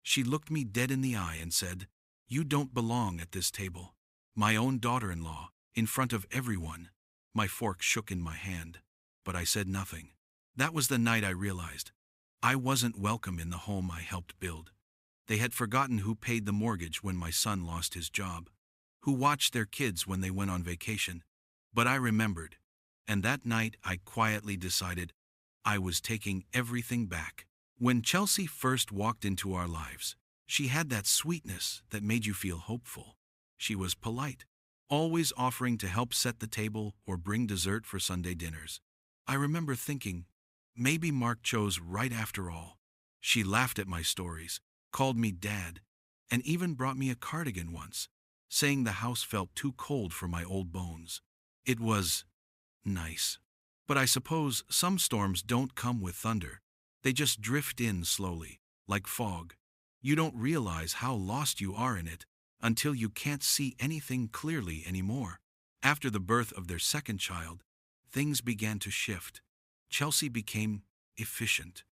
She looked me dead in the eye and said, "You don't belong at this table." My own daughter-in-law, in front of everyone. My fork shook in my hand, but I said nothing. That was the night I realized I wasn't welcome in the home I helped build. They had forgotten who paid the mortgage when my son lost his job, who watched their kids when they went on vacation. But I remembered, and that night I quietly decided I was taking everything back. When Chelsea first walked into our lives, she had that sweetness that made you feel hopeful. She was polite, always offering to help set the table or bring dessert for Sunday dinners. I remember thinking, maybe Mark chose right after all. She laughed at my stories, called me Dad, and even brought me a cardigan once, saying the house felt too cold for my old bones. It was nice. But I suppose some storms don't come with thunder. They just drift in slowly, like fog. You don't realize how lost you are in it until you can't see anything clearly anymore. After the birth of their second child, things began to shift. Chelsea became efficient.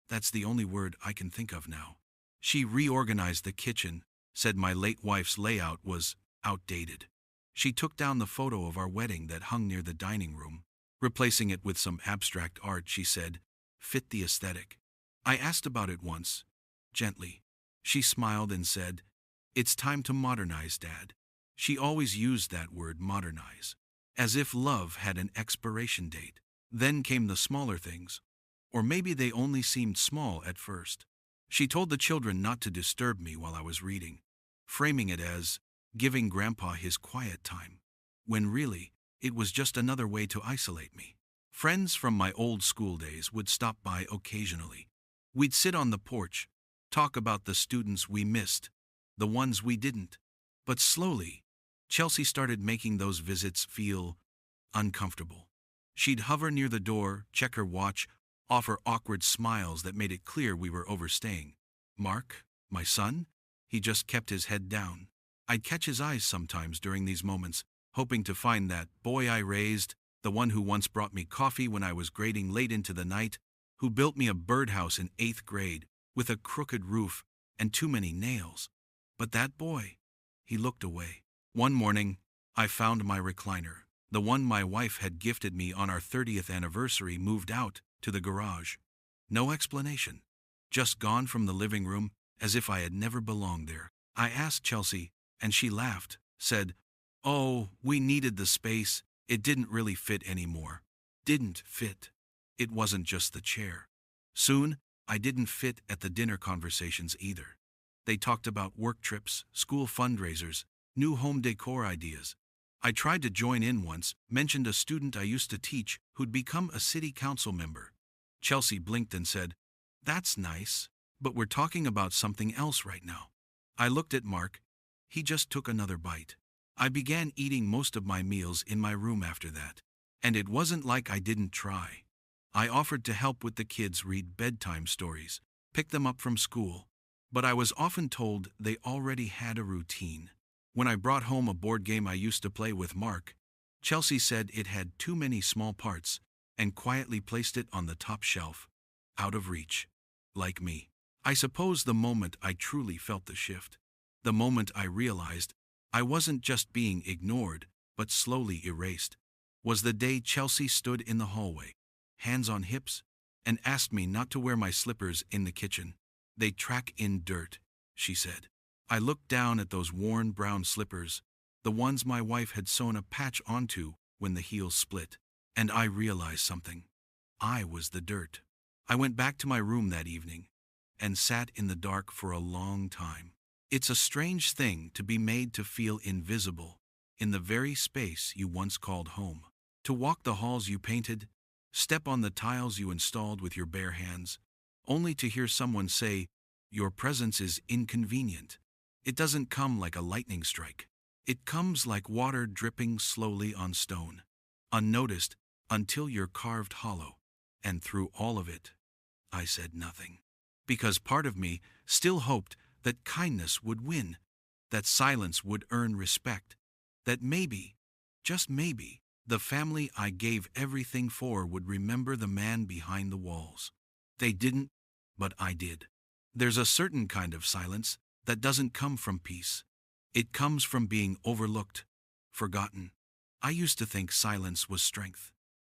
That's the only word I can think of now. She reorganized the kitchen, said my late wife's layout was outdated. She took down the photo of our wedding that hung near the dining room, replacing it with some abstract art she said fit the aesthetic. I asked about it once, gently. She smiled and said, "It's time to modernize, Dad." She always used that word, modernize, as if love had an expiration date. Then came the smaller things, or maybe they only seemed small at first. She told the children not to disturb me while I was reading, framing it as giving Grandpa his quiet time, when really, it was just another way to isolate me. Friends from my old school days would stop by occasionally. We'd sit on the porch, talk about the students we missed, the ones we didn't. But slowly, Chelsea started making those visits feel uncomfortable. She'd hover near the door, check her watch, offer awkward smiles that made it clear we were overstaying. Mark, my son, he just kept his head down. I'd catch his eyes sometimes during these moments, hoping to find that boy I raised, the one who once brought me coffee when I was grading late into the night, who built me a birdhouse in 8th grade with a crooked roof and too many nails. But that boy, he looked away. One morning, I found my recliner, the one my wife had gifted me on our 30th anniversary, moved out to the garage. No explanation, just gone from the living room as if I had never belonged there. I asked Chelsea, and she laughed, said, "Oh, we needed the space. It didn't really fit anymore." Didn't fit. It wasn't just the chair. Soon, I didn't fit at the dinner conversations either. They talked about work trips, school fundraisers, new home decor ideas. I tried to join in once, mentioned a student I used to teach who'd become a city council member. Chelsea blinked and said, "That's nice, but we're talking about something else right now." I looked at Mark. He just took another bite. I began eating most of my meals in my room after that. And it wasn't like I didn't try. I offered to help with the kids read bedtime stories, pick them up from school. But I was often told they already had a routine. When I brought home a board game I used to play with Mark, Chelsea said it had too many small parts and quietly placed it on the top shelf, out of reach. Like me. I suppose the moment I truly felt the shift, the moment I realized I wasn't just being ignored, but slowly erased, was the day Chelsea stood in the hallway, hands on hips, and asked me not to wear my slippers in the kitchen. "They track in dirt," she said. I looked down at those worn brown slippers, the ones my wife had sewn a patch onto when the heels split, and I realized something. I was the dirt. I went back to my room that evening and sat in the dark for a long time. It's a strange thing to be made to feel invisible in the very space you once called home. To walk the halls you painted, step on the tiles you installed with your bare hands, only to hear someone say, "Your presence is inconvenient." It doesn't come like a lightning strike. It comes like water dripping slowly on stone, unnoticed until you're carved hollow. And through all of it, I said nothing. Because part of me still hoped that kindness would win, that silence would earn respect, that maybe, just maybe, the family I gave everything for would remember the man behind the walls. They didn't, but I did. There's a certain kind of silence that doesn't come from peace. It comes from being overlooked, forgotten. I used to think silence was strength,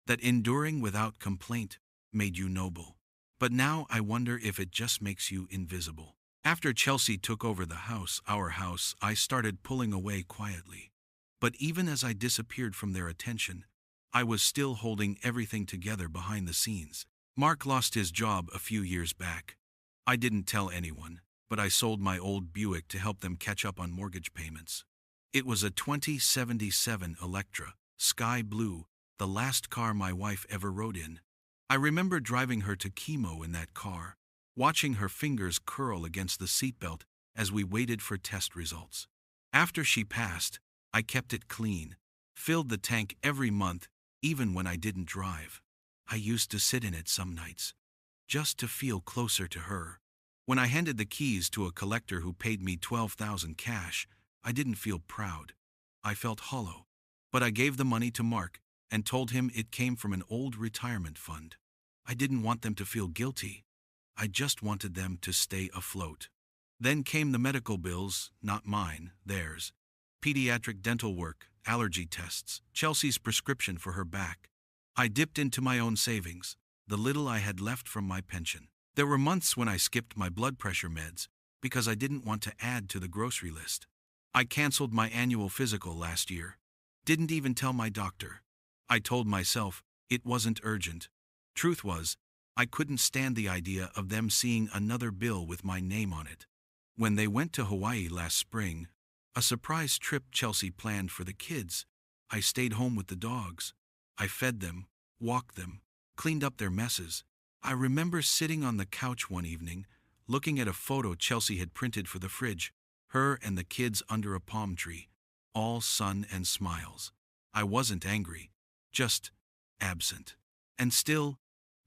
that enduring without complaint made you noble. But now I wonder if it just makes you invisible. After Chelsea took over our house, I started pulling away quietly. But even as I disappeared from their attention, I was still holding everything together behind the scenes. Mark lost his job a few years back. I didn't tell anyone, but I sold my old Buick to help them catch up on mortgage payments. It was a 2077 Electra, sky blue, the last car my wife ever rode in. I remember driving her to chemo in that car, watching her fingers curl against the seatbelt as we waited for test results. After she passed, I kept it clean, filled the tank every month, even when I didn't drive. I used to sit in it some nights, just to feel closer to her. When I handed the keys to a collector who paid me $12,000 cash, I didn't feel proud. I felt hollow. But I gave the money to Mark and told him it came from an old retirement fund. I didn't want them to feel guilty. I just wanted them to stay afloat. Then came the medical bills, not mine, theirs. Pediatric dental work, allergy tests, Chelsea's prescription for her back. I dipped into my own savings, the little I had left from my pension. There were months when I skipped my blood pressure meds because I didn't want to add to the grocery list. I canceled my annual physical last year. Didn't even tell my doctor. I told myself it wasn't urgent. Truth was, I couldn't stand the idea of them seeing another bill with my name on it. When they went to Hawaii last spring, a surprise trip Chelsea planned for the kids, I stayed home with the dogs. I fed them, walked them, cleaned up their messes. I remember sitting on the couch one evening, looking at a photo Chelsea had printed for the fridge, her and the kids under a palm tree, all sun and smiles. I wasn't angry, just absent. And still,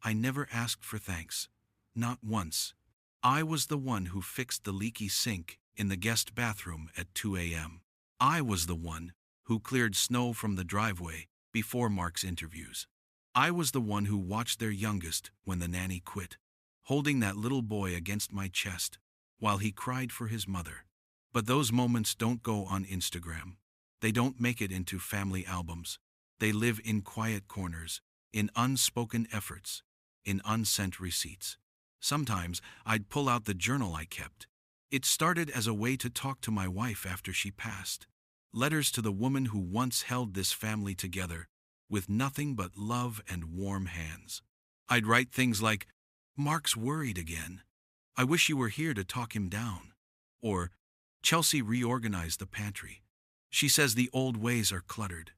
I never asked for thanks. Not once. I was the one who fixed the leaky sink in the guest bathroom at 2 a.m. I was the one who cleared snow from the driveway before Mark's interviews. I was the one who watched their youngest when the nanny quit, holding that little boy against my chest while he cried for his mother. But those moments don't go on Instagram. They don't make it into family albums. They live in quiet corners, in unspoken efforts, in unsent receipts. Sometimes I'd pull out the journal I kept. It started as a way to talk to my wife after she passed. Letters to the woman who once held this family together, with nothing but love and warm hands. I'd write things like, "Mark's worried again. I wish you were here to talk him down." Or, "Chelsea reorganized the pantry. She says the old ways are cluttered."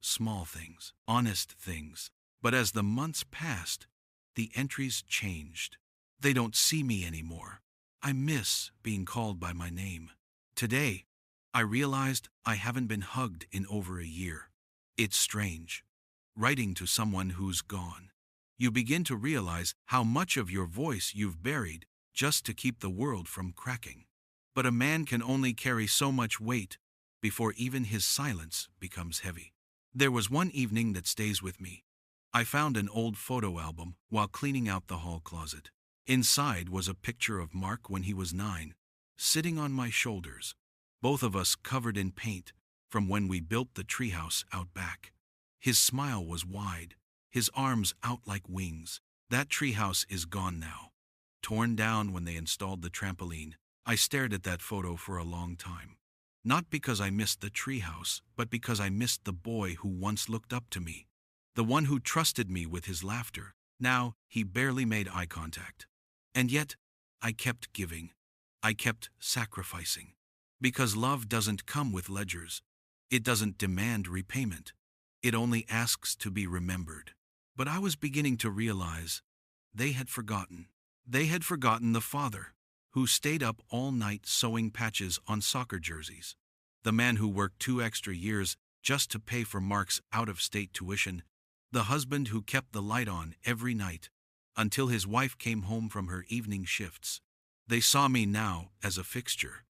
Small things, honest things. But as the months passed, the entries changed. They don't see me anymore. I miss being called by my name. Today, I realized I haven't been hugged in over a year. It's strange. Writing to someone who's gone. You begin to realize how much of your voice you've buried just to keep the world from cracking. But a man can only carry so much weight before even his silence becomes heavy. There was one evening that stays with me. I found an old photo album while cleaning out the hall closet. Inside was a picture of Mark when he was 9, sitting on my shoulders, both of us covered in paint from when we built the treehouse out back. His smile was wide, his arms out like wings. That treehouse is gone now. Torn down when they installed the trampoline. I stared at that photo for a long time. Not because I missed the treehouse, but because I missed the boy who once looked up to me. The one who trusted me with his laughter. Now, he barely made eye contact. And yet, I kept giving. I kept sacrificing. Because love doesn't come with ledgers. It doesn't demand repayment. It only asks to be remembered. But I was beginning to realize they had forgotten. They had forgotten the father who stayed up all night sewing patches on soccer jerseys. The man who worked 2 extra years just to pay for Mark's out-of-state tuition. The husband who kept the light on every night until his wife came home from her evening shifts. They saw me now as a fixture.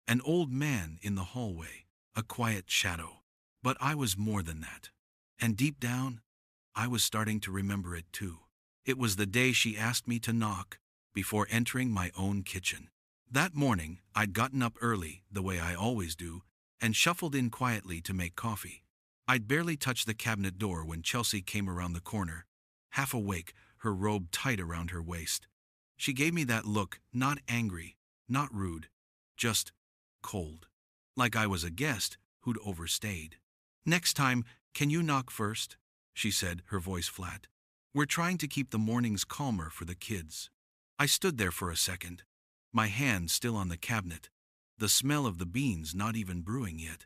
An old man in the hallway, a quiet shadow. But I was more than that. And deep down, I was starting to remember it too. It was the day she asked me to knock, before entering my own kitchen. That morning, I'd gotten up early, the way I always do, and shuffled in quietly to make coffee. I'd barely touched the cabinet door when Chelsea came around the corner, half awake, her robe tight around her waist. She gave me that look, not angry, not rude, just cold. Like I was a guest who'd overstayed. "Next time, can you knock first?" she said, her voice flat. "We're trying to keep the mornings calmer for the kids." I stood there for a second, my hand still on the cabinet, the smell of the beans not even brewing yet.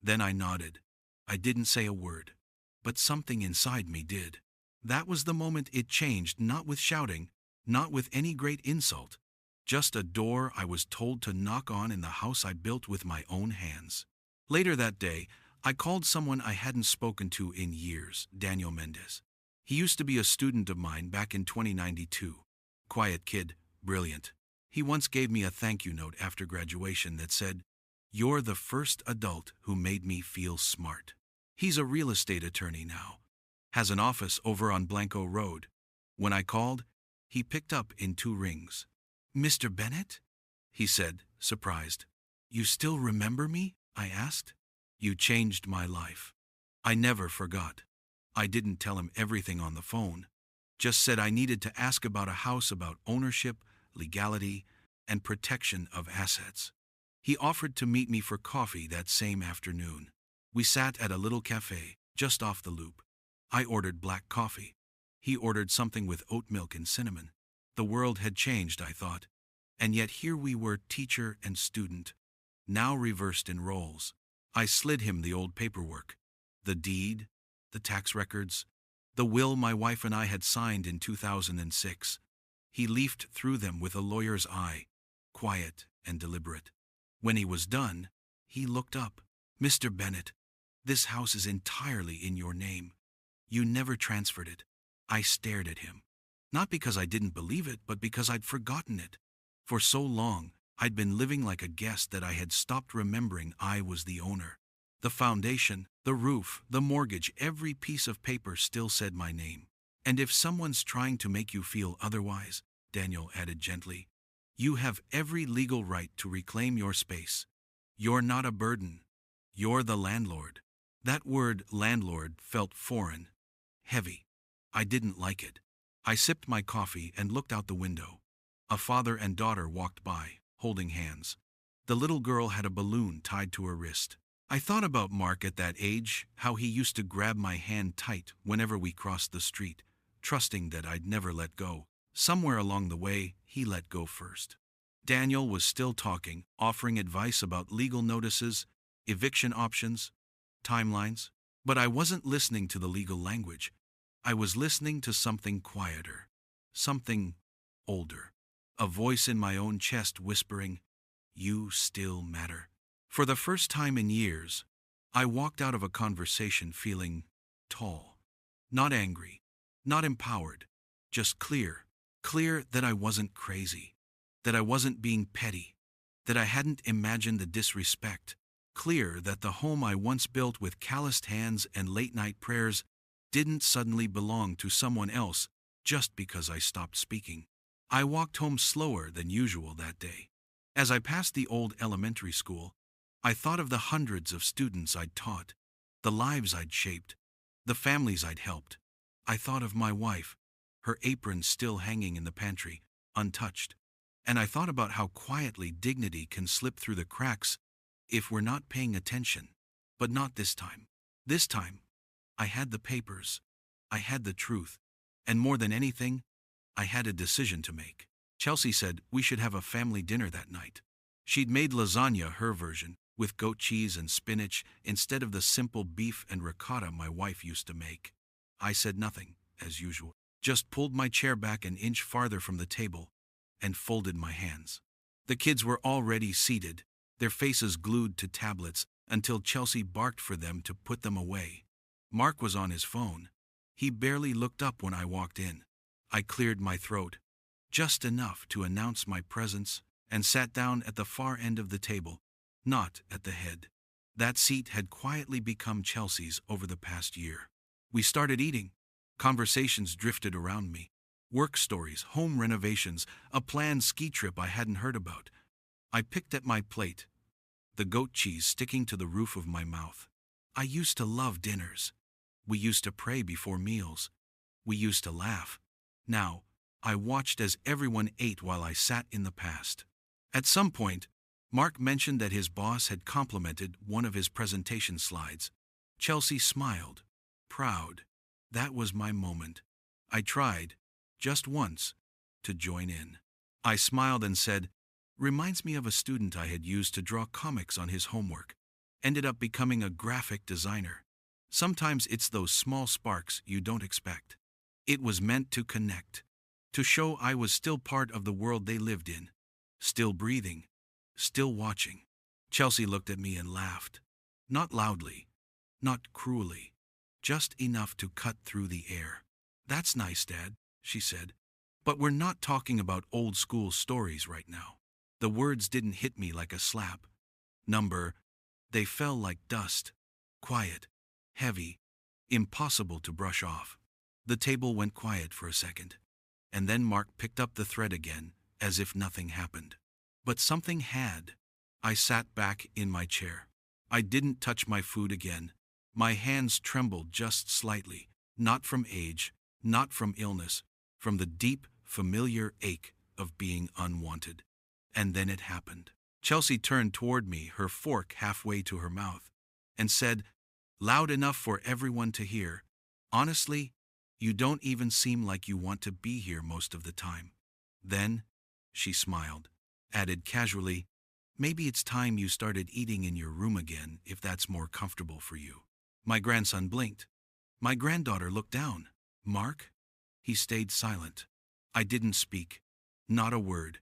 Then I nodded. I didn't say a word, but something inside me did. That was the moment it changed, not with shouting, not with any great insult, just a door I was told to knock on in the house I built with my own hands. Later that day, I called someone I hadn't spoken to in years, Daniel Mendez. He used to be a student of mine back in 2092. Quiet kid, brilliant. He once gave me a thank you note after graduation that said, "You're the first adult who made me feel smart." He's a real estate attorney now, has an office over on Blanco Road. When I called, he picked up in 2 rings. "Mr. Bennett?" he said, surprised. "You still remember me?" I asked. "You changed my life." I never forgot. I didn't tell him everything on the phone, just said I needed to ask about a house, about ownership, legality, and protection of assets. He offered to meet me for coffee that same afternoon. We sat at a little cafe just off the loop. I ordered black coffee. He ordered something with oat milk and cinnamon. The world had changed, I thought, and yet here we were, teacher and student, now reversed in roles. I slid him the old paperwork, the deed, the tax records, the will my wife and I had signed in 2006. He leafed through them with a lawyer's eye, quiet and deliberate. When he was done, he looked up. "Mr. Bennett, this house is entirely in your name. You never transferred it." I stared at him. Not because I didn't believe it, but because I'd forgotten it. For so long, I'd been living like a guest that I had stopped remembering I was the owner. The foundation, the roof, the mortgage, every piece of paper still said my name. "And if someone's trying to make you feel otherwise," Daniel added gently, "you have every legal right to reclaim your space. You're not a burden. You're the landlord." That word, landlord, felt foreign, heavy. I didn't like it. I sipped my coffee and looked out the window. A father and daughter walked by, holding hands. The little girl had a balloon tied to her wrist. I thought about Mark at that age, how he used to grab my hand tight whenever we crossed the street, trusting that I'd never let go. Somewhere along the way, he let go first. Daniel was still talking, offering advice about legal notices, eviction options, timelines. But I wasn't listening to the legal language. I was listening to something quieter, something older. A voice in my own chest whispering, "You still matter." For the first time in years, I walked out of a conversation feeling tall. Not angry, not empowered, just clear. Clear that I wasn't crazy, that I wasn't being petty, that I hadn't imagined the disrespect. Clear that the home I once built with calloused hands and late-night prayers didn't suddenly belong to someone else just because I stopped speaking. I walked home slower than usual that day. As I passed the old elementary school, I thought of the hundreds of students I'd taught, the lives I'd shaped, the families I'd helped. I thought of my wife, her apron still hanging in the pantry, untouched. And I thought about how quietly dignity can slip through the cracks if we're not paying attention. But not this time. This time, I had the papers, I had the truth, and more than anything, I had a decision to make. Chelsea said we should have a family dinner that night. She'd made lasagna, her version, with goat cheese and spinach instead of the simple beef and ricotta my wife used to make. I said nothing, as usual, just pulled my chair back an inch farther from the table and folded my hands. The kids were already seated, their faces glued to tablets until Chelsea barked for them to put them away. Mark was on his phone. He barely looked up when I walked in. I cleared my throat, just enough to announce my presence, and sat down at the far end of the table, not at the head. That seat had quietly become Chelsea's over the past year. We started eating. Conversations drifted around me. Work stories, home renovations, a planned ski trip I hadn't heard about. I picked at my plate, the goat cheese sticking to the roof of my mouth. I used to love dinners. We used to pray before meals. We used to laugh. Now, I watched as everyone ate while I sat in the past. At some point, Mark mentioned that his boss had complimented one of his presentation slides. Chelsea smiled, proud. That was my moment. I tried, just once, to join in. I smiled and said, "Reminds me of a student I had used to draw comics on his homework. Ended up becoming a graphic designer. Sometimes it's those small sparks you don't expect." It was meant to connect, to show I was still part of the world they lived in, still breathing, still watching. Chelsea looked at me and laughed. Not loudly, not cruelly, just enough to cut through the air. "That's nice, Dad," she said. "But we're not talking about old school stories right now." The words didn't hit me like a slap. They fell like dust, quiet, heavy, impossible to brush off. The table went quiet for a second, and then Mark picked up the thread again, as if nothing happened. But something had. I sat back in my chair. I didn't touch my food again. My hands trembled just slightly, not from age, not from illness, from the deep, familiar ache of being unwanted. And then it happened. Chelsea turned toward me, her fork halfway to her mouth, and said, loud enough for everyone to hear, "Honestly, you don't even seem like you want to be here most of the time." Then, she smiled, added casually, "Maybe it's time you started eating in your room again if that's more comfortable for you." My grandson blinked. My granddaughter looked down. "Mark?" He stayed silent. I didn't speak. Not a word.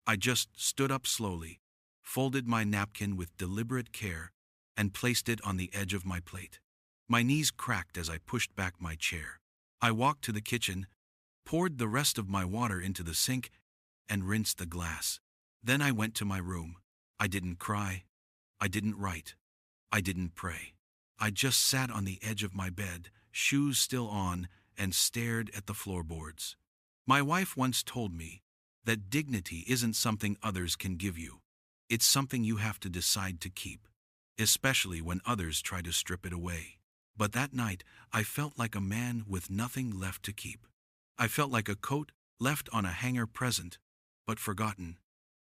I just stood up slowly, folded my napkin with deliberate care, and placed it on the edge of my plate. My knees cracked as I pushed back my chair. I walked to the kitchen, poured the rest of my water into the sink, and rinsed the glass. Then I went to my room. I didn't cry. I didn't write. I didn't pray. I just sat on the edge of my bed, shoes still on, and stared at the floorboards. My wife once told me that dignity isn't something others can give you. It's something you have to decide to keep, especially when others try to strip it away. But that night, I felt like a man with nothing left to keep. I felt like a coat left on a hanger, present, but forgotten,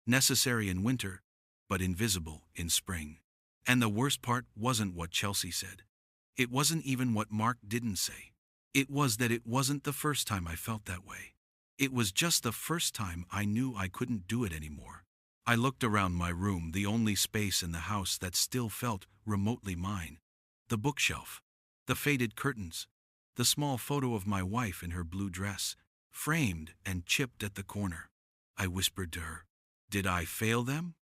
necessary in winter, but invisible in spring. And the worst part wasn't what Chelsea said. It wasn't even what Mark didn't say. It was that it wasn't the first time I felt that way. It was just the first time I knew I couldn't do it anymore. I looked around my room, the only space in the house that still felt remotely mine. The bookshelf, the faded curtains, the small photo of my wife in her blue dress, framed and chipped at the corner. I whispered to her, "Did I fail them?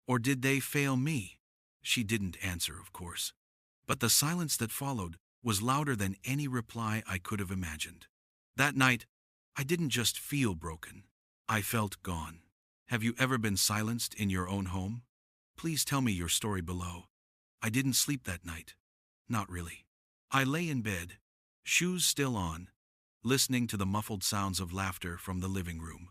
Or did they fail me?" She didn't answer, of course. But the silence that followed was louder than any reply I could have imagined. That night, I didn't just feel broken. I felt gone. Have you ever been silenced in your own home? Please tell me your story below. I didn't sleep that night. Not really. I lay in bed, shoes still on, listening to the muffled sounds of laughter from the living room.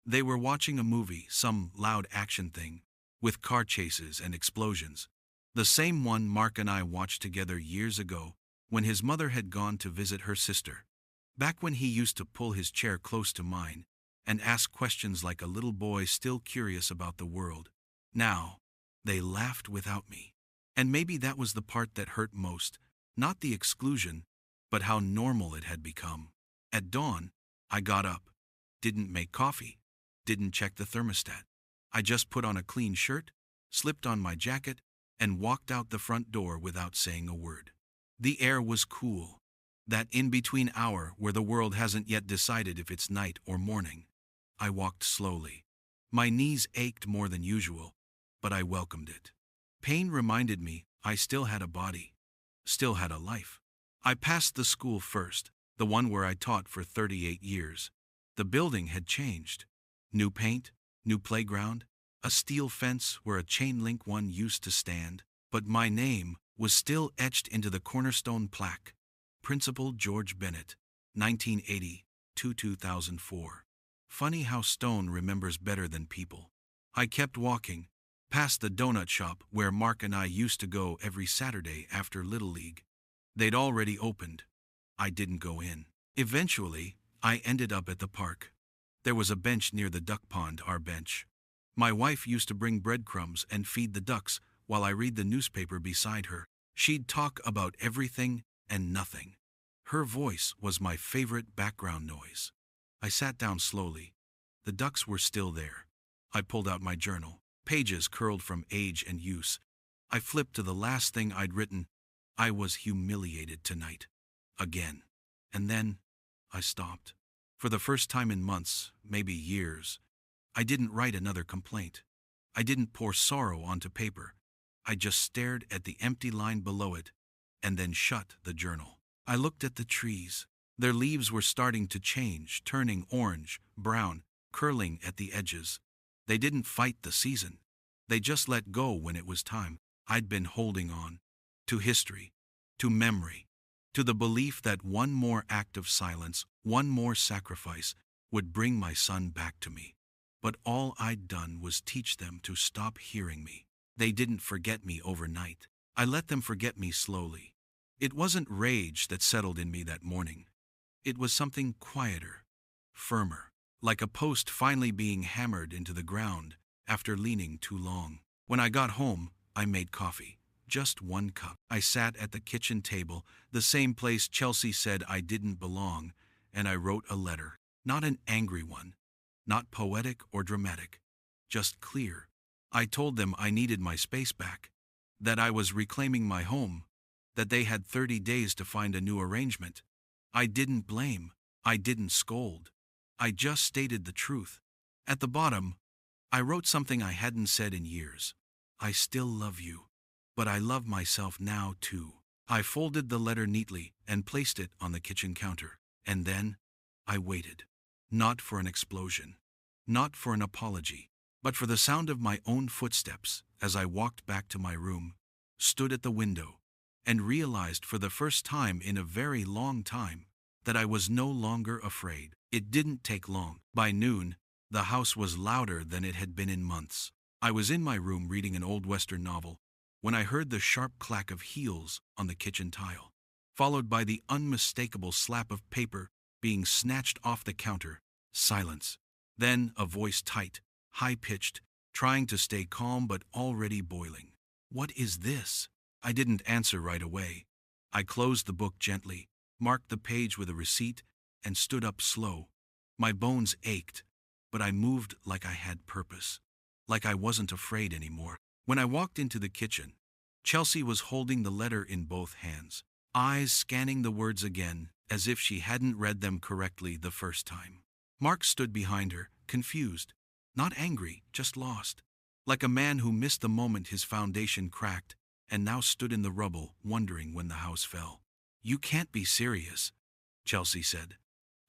They were watching a movie, some loud action thing, with car chases and explosions. The same one Mark and I watched together years ago, when his mother had gone to visit her sister. Back when he used to pull his chair close to mine and ask questions like a little boy still curious about the world. Now, they laughed without me. And maybe that was the part that hurt most, not the exclusion, but how normal it had become. At dawn, I got up, didn't make coffee, didn't check the thermostat. I just put on a clean shirt, slipped on my jacket, and walked out the front door without saying a word. The air was cool, that in-between hour where the world hasn't yet decided if it's night or morning. I walked slowly. My knees ached more than usual, but I welcomed it. Pain reminded me I still had a body, still had a life. I passed the school first, the one where I taught for 38 years. The building had changed. New paint, new playground, a steel fence where a chain-link one used to stand, but my name was still etched into the cornerstone plaque. Principal George Bennett, 1980 2004. Funny how stone remembers better than people. I kept walking, past the donut shop where Mark and I used to go every Saturday after Little League. They'd already opened. I didn't go in. Eventually, I ended up at the park. There was a bench near the duck pond, our bench. My wife used to bring breadcrumbs and feed the ducks while I read the newspaper beside her. She'd talk about everything and nothing. Her voice was my favorite background noise. I sat down slowly. The ducks were still there. I pulled out my journal. Pages curled from age and use. I flipped to the last thing I'd written. I was humiliated tonight. Again. And then I stopped. For the first time in months, maybe years, I didn't write another complaint. I didn't pour sorrow onto paper. I just stared at the empty line below it, and then shut the journal. I looked at the trees. Their leaves were starting to change, turning orange, brown, curling at the edges. They didn't fight the season. They just let go when it was time. I'd been holding on. To history, to memory, to the belief that one more act of silence, one more sacrifice, would bring my son back to me. But all I'd done was teach them to stop hearing me. They didn't forget me overnight. I let them forget me slowly. It wasn't rage that settled in me that morning. It was something quieter, firmer, like a post finally being hammered into the ground after leaning too long. When I got home, I made coffee. Just one cup. I sat at the kitchen table, the same place Chelsea said I didn't belong, and I wrote a letter. Not an angry one. Not poetic or dramatic. Just clear. I told them I needed my space back. That I was reclaiming my home. That they had 30 days to find a new arrangement. I didn't blame. I didn't scold. I just stated the truth. At the bottom, I wrote something I hadn't said in years. I still love you. But I love myself now too. I folded the letter neatly and placed it on the kitchen counter. And then, I waited. Not for an explosion. Not for an apology. But for the sound of my own footsteps as I walked back to my room, stood at the window, and realized for the first time in a very long time that I was no longer afraid. It didn't take long. By noon, the house was louder than it had been in months. I was in my room reading an old Western novel when I heard the sharp clack of heels on the kitchen tile, followed by the unmistakable slap of paper being snatched off the counter. Silence. Then a voice tight, high-pitched, trying to stay calm but already boiling. What is this? I didn't answer right away. I closed the book gently, marked the page with a receipt, and stood up slow. My bones ached, but I moved like I had purpose, like I wasn't afraid anymore. When I walked into the kitchen, Chelsea was holding the letter in both hands, eyes scanning the words again, as if she hadn't read them correctly the first time. Mark stood behind her, confused, not angry, just lost, like a man who missed the moment his foundation cracked and now stood in the rubble, wondering when the house fell. "You can't be serious," Chelsea said.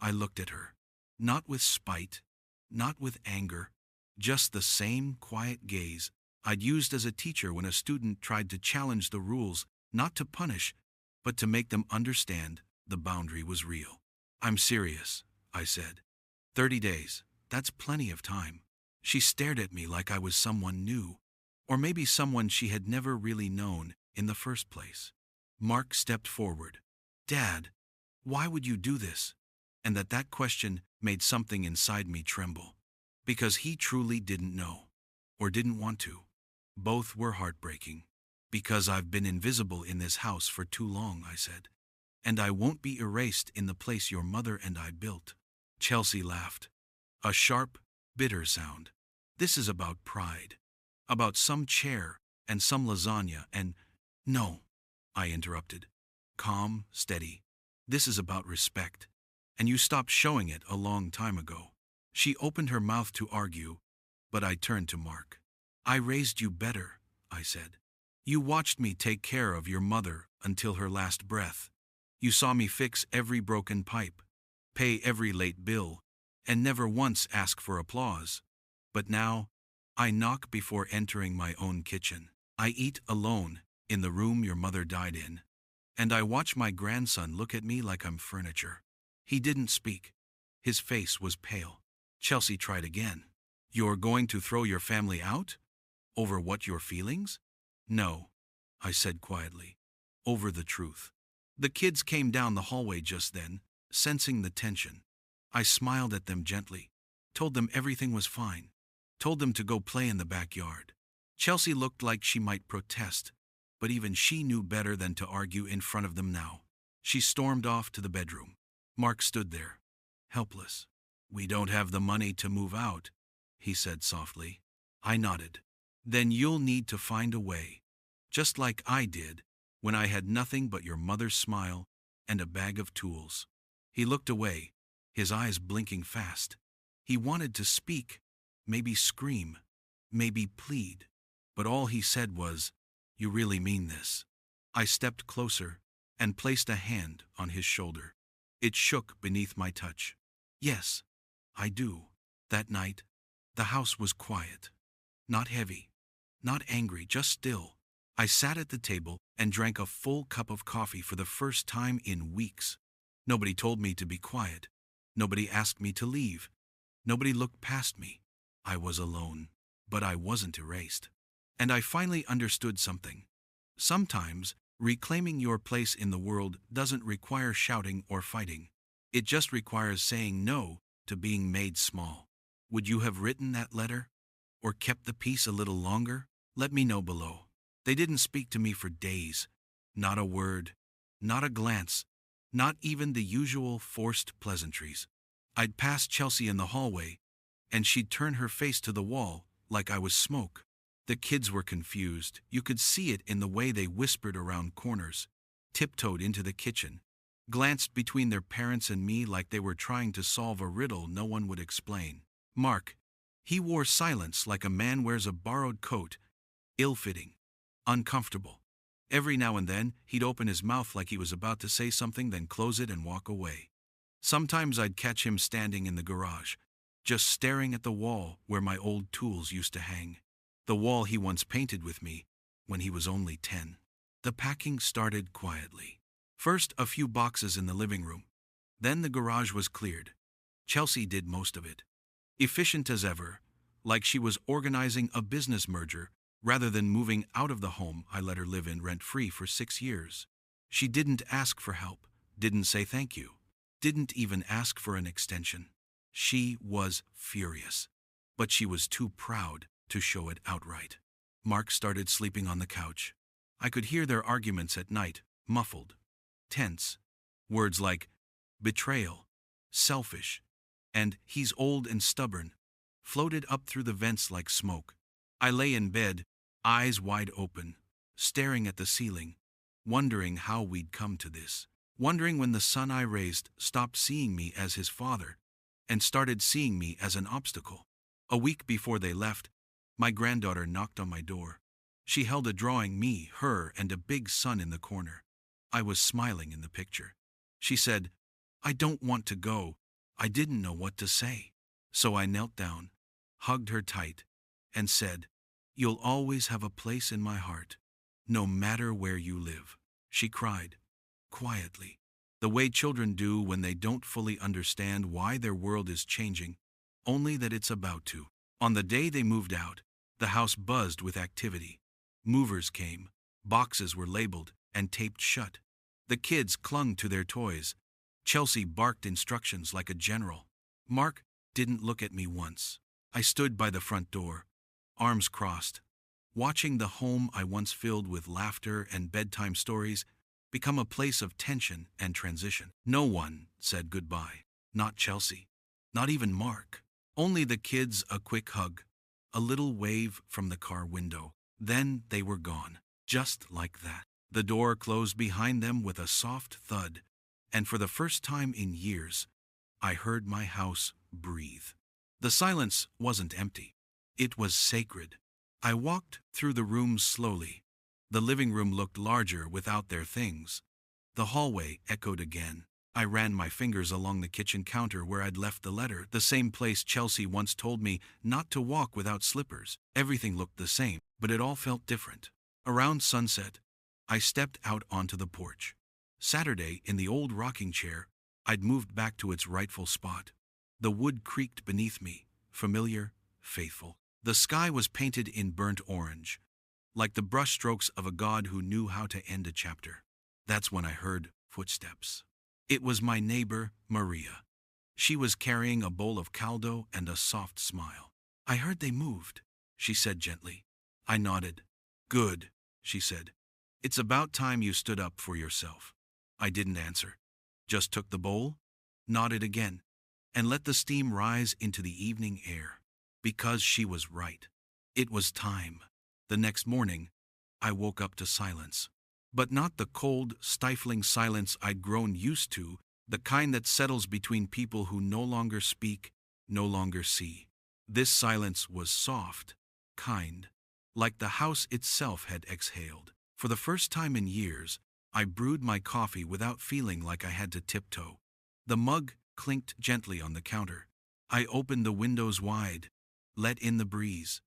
I looked at her, not with spite, not with anger, just the same quiet gaze I'd used as a teacher when a student tried to challenge the rules, not to punish, but to make them understand the boundary was real. "I'm serious," I said. 30 days, that's plenty of time." She stared at me like I was someone new, or maybe someone she had never really known in the first place. Mark stepped forward. "Dad, why would you do this?" And that question made something inside me tremble. Because he truly didn't know, or didn't want to. Both were heartbreaking. "Because I've been invisible in this house for too long," I said. "And I won't be erased in the place your mother and I built." Chelsea laughed. A sharp, bitter sound. "This is about pride. About some chair and some lasagna and—" "No," I interrupted. Calm, steady. "This is about respect. And you stopped showing it a long time ago." She opened her mouth to argue, but I turned to Mark. "I raised you better," I said. "You watched me take care of your mother until her last breath. You saw me fix every broken pipe, pay every late bill, and never once ask for applause. But now, I knock before entering my own kitchen. I eat alone in the room your mother died in. And I watch my grandson look at me like I'm furniture." He didn't speak. His face was pale. Chelsea tried again. "You're going to throw your family out? Over what, your feelings?" "No," I said quietly. "Over the truth." The kids came down the hallway just then, sensing the tension. I smiled at them gently, told them everything was fine, told them to go play in the backyard. Chelsea looked like she might protest, but even she knew better than to argue in front of them now. She stormed off to the bedroom. Mark stood there, helpless. "We don't have the money to move out," he said softly. I nodded. "Then you'll need to find a way, just like I did when I had nothing but your mother's smile and a bag of tools." He looked away, his eyes blinking fast. He wanted to speak, maybe scream, maybe plead, but all he said was, "You really mean this?" I stepped closer and placed a hand on his shoulder. It shook beneath my touch. "Yes, I do." That night, the house was quiet. Not heavy, not angry, just still. I sat at the table and drank a full cup of coffee for the first time in weeks. Nobody told me to be quiet. Nobody asked me to leave. Nobody looked past me. I was alone, but I wasn't erased. And I finally understood something. Sometimes, reclaiming your place in the world doesn't require shouting or fighting. It just requires saying no to being made small. Would you have written that letter? Or kept the peace a little longer? Let me know below. They didn't speak to me for days. Not a word, not a glance, not even the usual forced pleasantries. I'd pass Chelsea in the hallway, and she'd turn her face to the wall like I was smoke. The kids were confused. You could see it in the way they whispered around corners, tiptoed into the kitchen, glanced between their parents and me like they were trying to solve a riddle no one would explain. Mark, he wore silence like a man wears a borrowed coat, ill-fitting, uncomfortable. Every now and then, he'd open his mouth like he was about to say something, then close it and walk away. Sometimes I'd catch him standing in the garage, just staring at the wall where my old tools used to hang. The wall he once painted with me when he was only 10. The packing started quietly. First, a few boxes in the living room. Then the garage was cleared. Chelsea did most of it. Efficient as ever, like she was organizing a business merger rather than moving out of the home I let her live in rent-free for 6 years. She didn't ask for help, didn't say thank you, didn't even ask for an extension. She was furious, but she was too proud to show it outright. Mark started sleeping on the couch. I could hear their arguments at night, muffled, tense. Words like betrayal, selfish, and "he's old and stubborn" floated up through the vents like smoke. I lay in bed, eyes wide open, staring at the ceiling, wondering how we'd come to this. Wondering when the son I raised stopped seeing me as his father and started seeing me as an obstacle. A week before they left, my granddaughter knocked on my door. She held a drawing, me, her, and a big sun in the corner. I was smiling in the picture. She said, "I don't want to go." I didn't know what to say. So I knelt down, hugged her tight, and said, "You'll always have a place in my heart, no matter where you live." She cried, quietly, the way children do when they don't fully understand why their world is changing, only that it's about to. On the day they moved out, the house buzzed with activity. Movers came, boxes were labeled and taped shut. The kids clung to their toys. Chelsea barked instructions like a general. Mark didn't look at me once. I stood by the front door, arms crossed, watching the home I once filled with laughter and bedtime stories become a place of tension and transition. No one said goodbye. Not Chelsea. Not even Mark. Only the kids, a quick hug, a little wave from the car window. Then they were gone. Just like that. The door closed behind them with a soft thud, and for the first time in years, I heard my house breathe. The silence wasn't empty. It was sacred. I walked through the rooms slowly. The living room looked larger without their things. The hallway echoed again. I ran my fingers along the kitchen counter where I'd left the letter, the same place Chelsea once told me not to walk without slippers. Everything looked the same, but it all felt different. Around sunset, I stepped out onto the porch. Saturday, in the old rocking chair, I'd moved back to its rightful spot. The wood creaked beneath me, familiar, faithful. The sky was painted in burnt orange, like the brushstrokes of a god who knew how to end a chapter. That's when I heard footsteps. It was my neighbor, Maria. She was carrying a bowl of caldo and a soft smile. "I heard they moved," she said gently. I nodded. "Good," she said. "It's about time you stood up for yourself." I didn't answer. Just took the bowl, nodded again, and let the steam rise into the evening air. Because she was right. It was time. The next morning, I woke up to silence. But not the cold, stifling silence I'd grown used to, the kind that settles between people who no longer speak, no longer see. This silence was soft, kind, like the house itself had exhaled. For the first time in years, I brewed my coffee without feeling like I had to tiptoe. The mug clinked gently on the counter. I opened the windows wide, let in the breeze,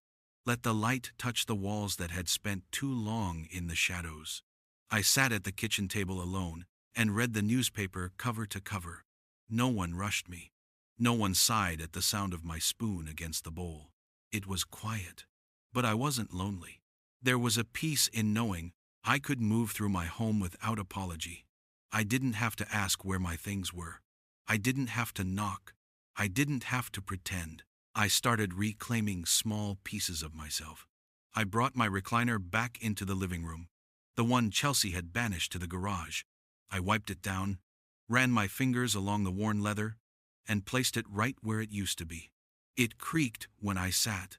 let the light touch the walls that had spent too long in the shadows. I sat at the kitchen table alone and read the newspaper cover to cover. No one rushed me. No one sighed at the sound of my spoon against the bowl. It was quiet, but I wasn't lonely. There was a peace in knowing I could move through my home without apology. I didn't have to ask where my things were. I didn't have to knock. I didn't have to pretend. I started reclaiming small pieces of myself. I brought my recliner back into the living room, the one Chelsea had banished to the garage. I wiped it down, ran my fingers along the worn leather, and placed it right where it used to be. It creaked when I sat,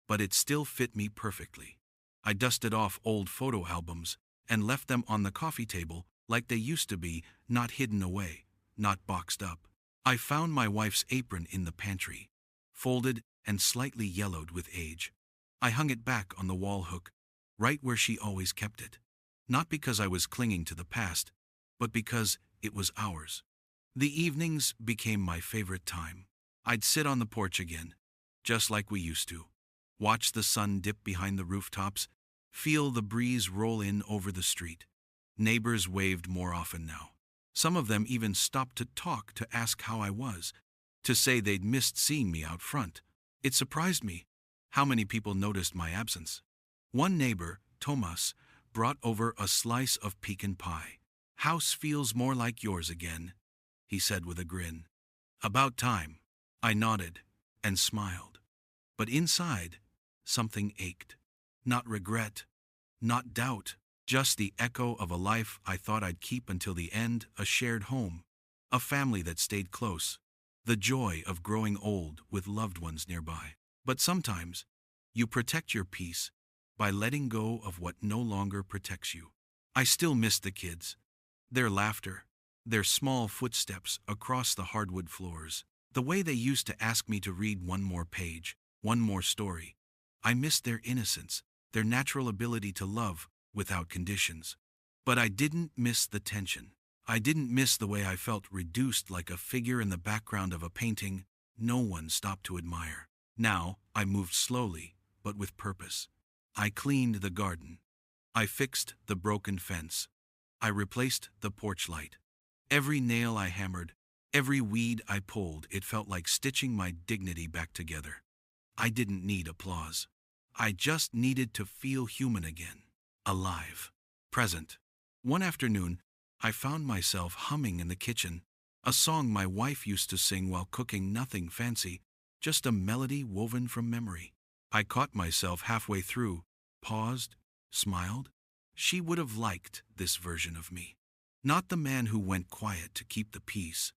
but it still fit me perfectly. I dusted off old photo albums and left them on the coffee table like they used to be, not hidden away, not boxed up. I found my wife's apron in the pantry, folded and slightly yellowed with age. I hung it back on the wall hook, right where she always kept it. Not because I was clinging to the past, but because it was ours. The evenings became my favorite time. I'd sit on the porch again, just like we used to. Watch the sun dip behind the rooftops, feel the breeze roll in over the street. Neighbors waved more often now. Some of them even stopped to talk, to ask how I was, to say they'd missed seeing me out front. It surprised me how many people noticed my absence. One neighbor, Thomas, brought over a slice of pecan pie. "House feels more like yours again," he said with a grin. "About time." I nodded and smiled. But inside, something ached. Not regret, not doubt, just the echo of a life I thought I'd keep until the end, a shared home, a family that stayed close, the joy of growing old with loved ones nearby. But sometimes, you protect your peace by letting go of what no longer protects you. I still miss the kids, their laughter, their small footsteps across the hardwood floors, the way they used to ask me to read one more page, one more story. I missed their innocence, their natural ability to love without conditions. But I didn't miss the tension. I didn't miss the way I felt reduced like a figure in the background of a painting no one stopped to admire. Now, I moved slowly, but with purpose. I cleaned the garden. I fixed the broken fence. I replaced the porch light. Every nail I hammered, every weed I pulled, it felt like stitching my dignity back together. I didn't need applause. I just needed to feel human again. Alive. Present. One afternoon, I found myself humming in the kitchen, a song my wife used to sing while cooking, nothing fancy, just a melody woven from memory. I caught myself halfway through, paused, smiled. She would have liked this version of me. Not the man who went quiet to keep the peace,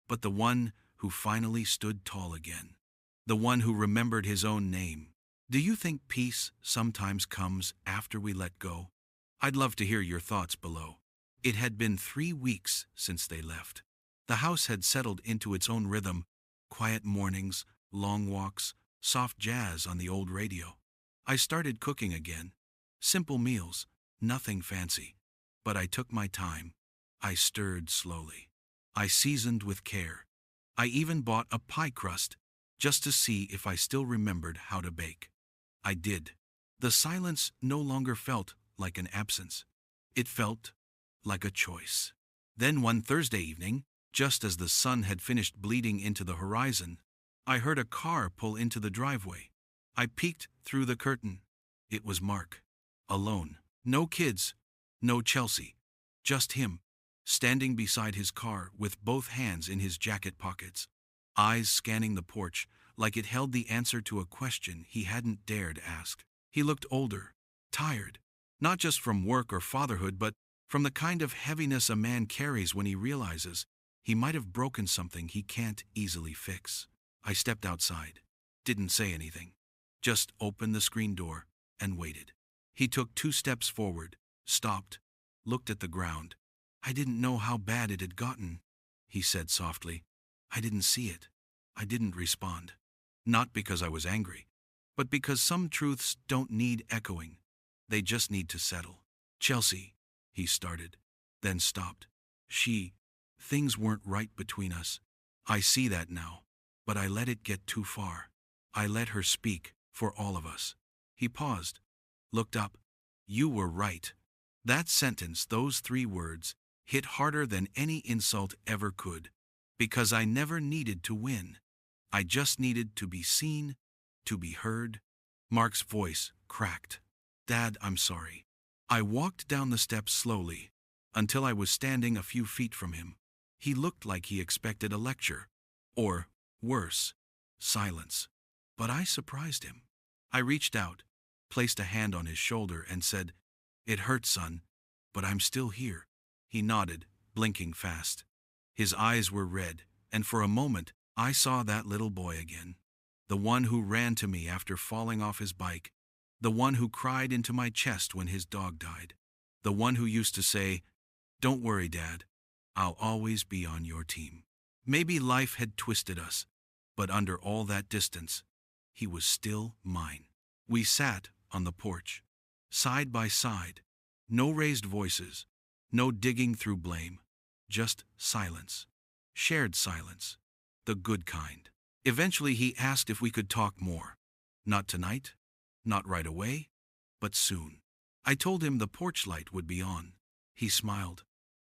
but the one who finally stood tall again. The one who remembered his own name. Do you think peace sometimes comes after we let go? I'd love to hear your thoughts below. It had been 3 weeks since they left. The house had settled into its own rhythm, quiet mornings, long walks, soft jazz on the old radio. I started cooking again. Simple meals, nothing fancy. But I took my time. I stirred slowly. I seasoned with care. I even bought a pie crust, just to see if I still remembered how to bake. I did. The silence no longer felt like an absence. It felt like a choice. Then one Thursday evening, Just as the sun had finished bleeding into the horizon, I heard a car pull into the driveway. I peeked through the curtain. It was Mark. Alone. No kids. No Chelsea. Just him, standing beside his car with both hands in his jacket pockets, eyes scanning the porch like it held the answer to a question he hadn't dared ask. He looked older, tired, not just from work or fatherhood, but from the kind of heaviness a man carries when he realizes he might have broken something he can't easily fix. I stepped outside, didn't say anything, just opened the screen door and waited. He took 2 steps forward, stopped, looked at the ground. "I didn't know how bad it had gotten," he said softly. "I didn't see it." I didn't respond. Not because I was angry, but because some truths don't need echoing. They just need to settle. "Chelsea," he started, then stopped. Things weren't right between us. I see that now, but I let it get too far. I let her speak for all of us." He paused, looked up. "You were right." That sentence, those 3 words, hit harder than any insult ever could, because I never needed to win. I just needed to be seen, to be heard. Mark's voice cracked. "Dad, I'm sorry." I walked down the steps slowly, until I was standing a few feet from him. He looked like he expected a lecture, or, worse, silence. But I surprised him. I reached out, placed a hand on his shoulder, and said, "It hurts, son, but I'm still here." He nodded, blinking fast. His eyes were red, and for a moment I saw that little boy again. The one who ran to me after falling off his bike. The one who cried into my chest when his dog died. The one who used to say, "Don't worry, Dad. I'll always be on your team." Maybe life had twisted us, but under all that distance, he was still mine. We sat on the porch, side by side. No raised voices, no digging through blame, just silence. Shared silence. The good kind. Eventually he asked if we could talk more. Not tonight, not right away, but soon. I told him the porch light would be on. He smiled.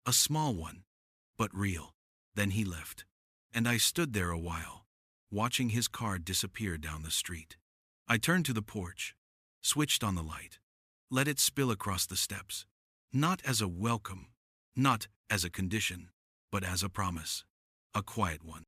A small one, but real. Then he left. And I stood there a while, watching his car disappear down the street. I turned to the porch, switched on the light, let it spill across the steps. Not as a welcome, not as a condition, but as a promise. A quiet one.